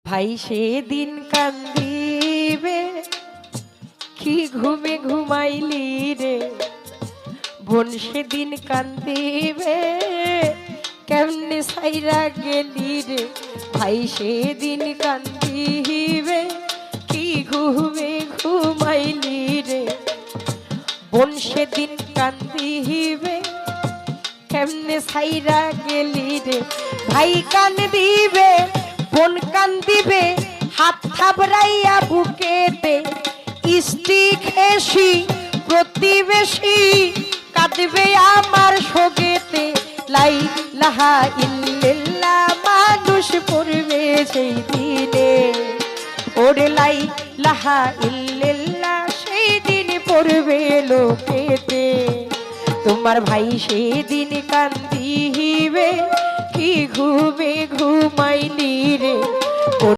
ভাই সেদিন কান্দিবে কি ঘুমে ঘুমাইলি রে, বোন সেদিন কান্দিবে কেমনে সাইরা গেলি রে। ভাই সেদিন কান্দিবে কি ঘুমে ঘুমাইলি রে, বোন সেদিন কান্দিবে কেমনে সাইরা গেলি রে। ভাই কান্দিবে বোন কান্দিবে হাত থাবড়াইয়া বুকেতে, স্টিক এসি প্রতিবেশী কাঁদবে আমার শোকেতে। লাই লাহা ইল্লাল্লাহ মানুষ পড়বে সেই দিনে, ওরে লাই লাহা ইল্লাল্লাহ সেই দিন পড়বে লোকেতে। তোমার ভাই সেদিন কান্দিবে কি ঘুমে ঘুমাইলি রে।